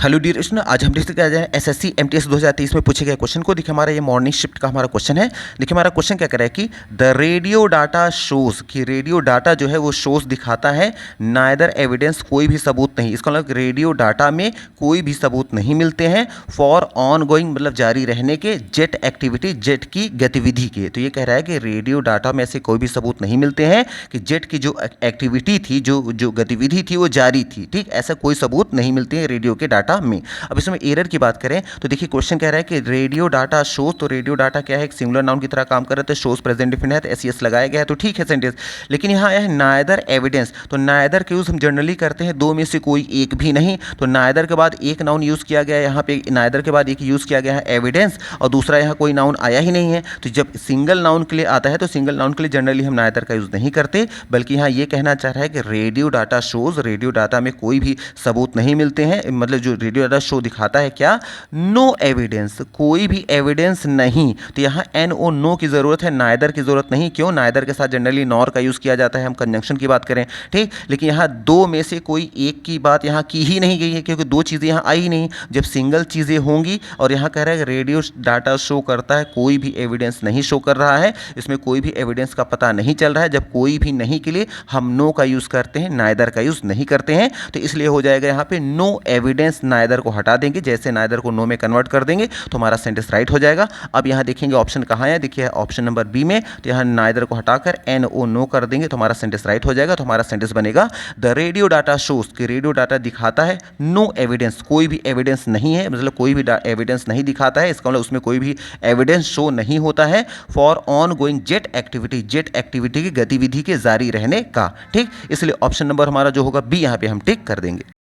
Hello dear student, आज हम discuss कर रहे हैं एसएससी एमटीएस 2023 में पूछे गए क्वेश्चन को। देखिए हमारा ये मॉर्निंग शिफ्ट का हमारा क्वेश्चन है। देखिए हमारा क्वेश्चन क्या कर रहा है कि द रेडियो डाटा शोज, कि रेडियो डाटा जो है वो शोज दिखाता है नाइदर एविडेंस, कोई भी सबूत नहीं। इसका मतलब रेडियो डाटा में कोई भी सबूत नहीं मिलते हैं फॉर ऑन गोइंग, मतलब जारी रहने के, जेट एक्टिविटी, जेट की गतिविधि के। तो ये कह रहा है कि रेडियो डाटा में ऐसे कोई भी सबूत नहीं मिलते हैं कि जेट की जो एक्टिविटी थी, जो गतिविधि थी वो जारी थी। ठीक, ऐसा कोई सबूत नहीं मिलते हैं रेडियो के डाटा में। अब इसमें एरर की बात करें तो देखिए क्वेश्चन कह रहा है कि रेडियो डाटा शोज, तो रेडियो डाटा क्या है, एक सिंगुलर नाउन की तरह काम कर रहा है, तो शोज प्रेजेंट डिफिनेट है, तो एसईएस लगाया गया है, तो ठीक है सेंटेंस। लेकिन यहाँ है नाइदर एविडेंस, तो नाइदर का यूज हम जनरली करते हैं दो में से कोई एक भी नहीं, तो नाइदर के बाद एक नाउन यूज किया गया है, यहाँ पे नाइदर के बाद एक यूज किया गया है एविडेंस, और दूसरा यहाँ कोई नाउन आया ही नहीं है। तो जब सिंगल नाउन के लिए आता है तो सिंगल नाउन के लिए जनरली हम नाइदर का यूज नहीं करते, बल्कि यहाँ ये कहना चाह रहा है कि radio data shows, radio data में कोई भी सबूत नहीं मिलते हैं, मतलब जो रेडियो डाटा शो दिखाता है क्या, नो एविडेंस, कोई भी एविडेंस नहीं। तो यहाँ एन ओ नो की जरूरत है, नाइदर की जरूरत नहीं। क्यों? नाइदर के साथ जनरली नॉर का यूज किया जाता है, हम कंजंक्शन की बात करें, ठीक। लेकिन यहाँ दो में से कोई एक की बात यहाँ की ही नहीं गई है, क्योंकि दो चीजें यहाँ आई ही नहीं। जब सिंगल चीजें होंगी, और यहाँ कह रहा है रेडियो डाटा शो करता है, कोई भी एविडेंस नहीं शो कर रहा है, इसमें कोई भी एविडेंस का पता नहीं चल रहा है। जब कोई भी नहीं के लिए हम नो का यूज करते हैं, नाइदर का यूज नहीं करते हैं, तो इसलिए हो जाएगा यहाँ पे नो एविडेंस, नाइदर को हटा देंगे, जैसे नाइदर को नो में कन्वर्ट कर देंगे तो हमारा सेंटेंस राइट हो जाएगा। अब यहाँ देखेंगे ऑप्शन कहाँ है, देखिए ऑप्शन नंबर बी में, तो यहाँ नाइदर को हटाकर एन ओ नो कर देंगे तो हमारा सेंटेंस राइट हो जाएगा। तो हमारा सेंटेंस बनेगा द रेडियो डाटा शोज, कि रेडियो डाटा दिखाता है नो एविडेंस, कोई भी एविडेंस नहीं है, मतलब कोई भी एविडेंस नहीं दिखाता है, इसका मतलब उसमें कोई भी एविडेंस शो नहीं होता है for on going jet activity, jet activity की गतिविधि के जारी रहने का। ठीक, इसलिए ऑप्शन नंबर हमारा जो होगा बी, यहाँ पे हम टिक कर देंगे।